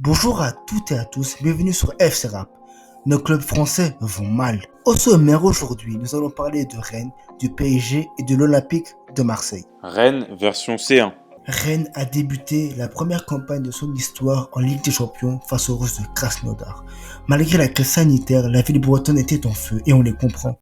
Bonjour à toutes et à tous, bienvenue sur FC Rap. Nos clubs français vont mal. Au sommaire aujourd'hui, nous allons parler de Rennes, du PSG et de l'Olympique de Marseille. Rennes version C1. Rennes a débuté la première campagne de son histoire en Ligue des Champions face aux Russes de Krasnodar. Malgré la crise sanitaire, la ville bretonne était en feu et on les comprend.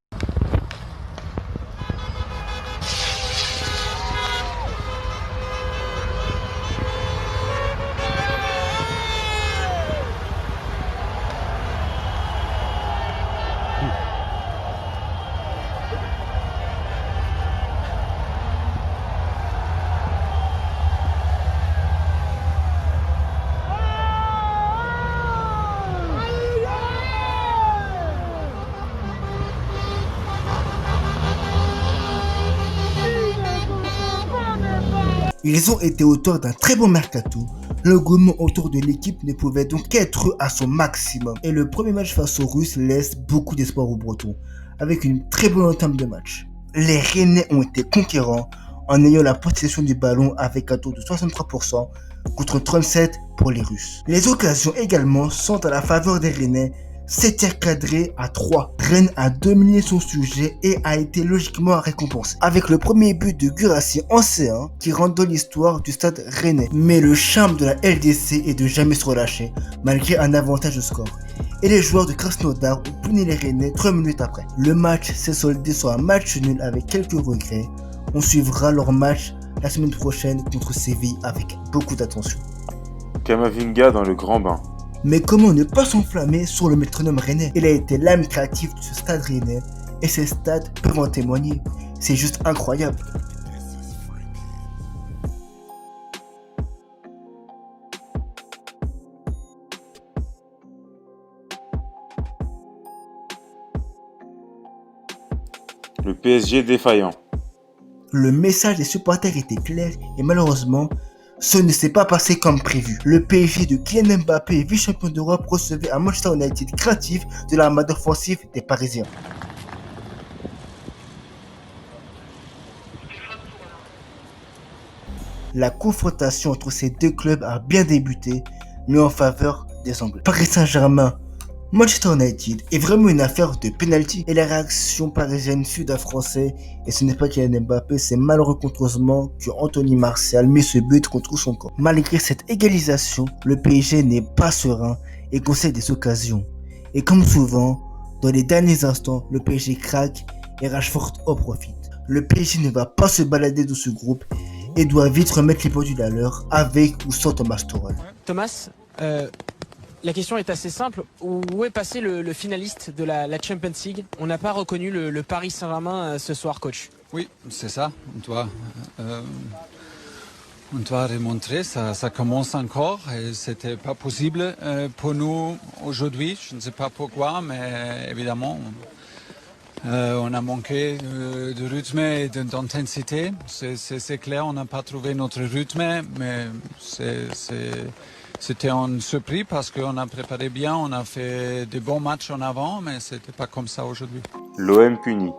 Ils ont été auteurs d'un très bon mercato. L'engouement autour de l'équipe ne pouvait donc qu'être à son maximum. Et le premier match face aux Russes laisse beaucoup d'espoir aux Bretons, avec une très bonne entame de match. Les Rennais ont été conquérants en ayant la possession du ballon avec un taux de 63% contre 37% pour les Russes. Les occasions également sont à la faveur des Rennais. C'était cadré à 3. Rennes a dominé son sujet et a été logiquement récompensé. Avec le premier but de Guirassy en C1 qui rentre dans l'histoire du stade rennais. Mais le charme de la LDC est de jamais se relâcher malgré un avantage de score. Et les joueurs de Krasnodar ont puni les Rennais 3 minutes après. Le match s'est soldé sur un match nul avec quelques regrets. On suivra leur match la semaine prochaine contre Séville avec beaucoup d'attention. Kamavinga dans le grand bain. Mais comment ne pas s'enflammer sur le métronome rennais? Il a été l'âme créative de ce stade rennais et ces stades peuvent en témoigner. C'est juste incroyable. Le PSG défaillant. Le message des supporters était clair et malheureusement, ce ne s'est pas passé comme prévu. Le PSG de Kylian Mbappé, vice-champion d'Europe, recevait un Manchester United craintif de l'armada offensive des Parisiens. La confrontation entre ces deux clubs a bien débuté, mais en faveur des Anglais. Paris Saint-Germain, Manchester United est vraiment une affaire de penalty et la réaction parisienne fut d'un Français et ce n'est pas Kylian Mbappé, c'est malheureusement que Anthony Martial met ce but contre son camp. Malgré cette égalisation, le PSG n'est pas serein et concède des occasions. Et comme souvent, dans les derniers instants, le PSG craque et Rashford en profite. Le PSG ne va pas se balader dans ce groupe et doit vite remettre les pendules à l'heure avec ou sans Thomas Tuchel. Thomas, la question est assez simple. Où est passé le finaliste de la Champions League? On n'a pas reconnu le Paris Saint-Germain ce soir, coach. Oui, c'est ça. On doit remontrer. Ça commence encore. Et c'était pas possible pour nous aujourd'hui. Je ne sais pas pourquoi, mais évidemment, on a manqué de rythme et d'intensité. C'est clair, on n'a pas trouvé notre rythme, mais c'était une surprise parce qu'on a préparé bien, on a fait de bons matchs en avant, mais c'était pas comme ça aujourd'hui. L'OM puni.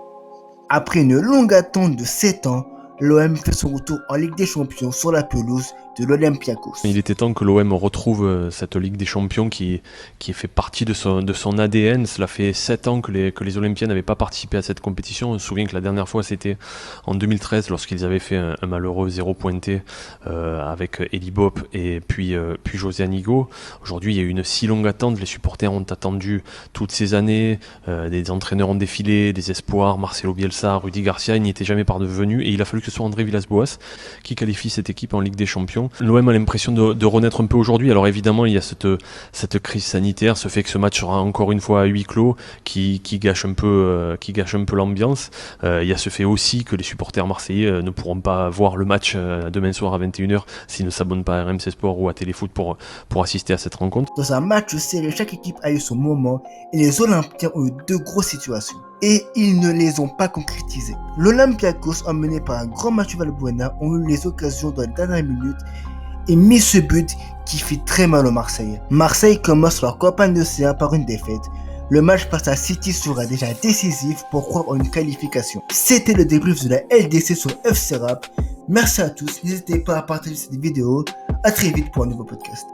Après une longue attente de 7 ans, l'OM fait son retour en Ligue des Champions sur la pelouse de l'Olympiakos. Il était temps que l'OM retrouve cette Ligue des Champions qui fait partie de son ADN. Cela fait 7 ans que les Olympiens n'avaient pas participé à cette compétition. On se souvient que la dernière fois c'était en 2013 lorsqu'ils avaient fait un malheureux 0 pointé avec Eli Bop et puis José Anigo. Aujourd'hui il y a eu une si longue attente, les supporters ont attendu toutes ces années, des entraîneurs ont défilé, des espoirs, Marcelo Bielsa, Rudy Garcia, il n'y était jamais parvenu et il a fallu que ce soit André Villas-Boas qui qualifie cette équipe en Ligue des Champions. L'OM a l'impression de renaître un peu aujourd'hui. Alors évidemment, il y a cette crise sanitaire, ce fait que ce match sera encore une fois à huis clos, qui gâche un peu l'ambiance. Il y a ce fait aussi que les supporters marseillais ne pourront pas voir le match demain soir à 21h s'ils ne s'abonnent pas à RMC Sport ou à Téléfoot pour assister à cette rencontre. Dans un match serré, chaque équipe a eu son moment et les Olympiens ont eu deux grosses situations. Et ils ne les ont pas concrétisés. L'Olympiakos, emmené par un grand Mathieu Valbuena, ont eu les occasions dans les dernières minutes et mis ce but qui fait très mal aux Marseillais. Marseille commence leur campagne de C1 par une défaite. Le match face à City sera déjà décisif pour croire en une qualification. C'était le débrief de la LDC sur FC Rap. Merci à tous, n'hésitez pas à partager cette vidéo. À très vite pour un nouveau podcast.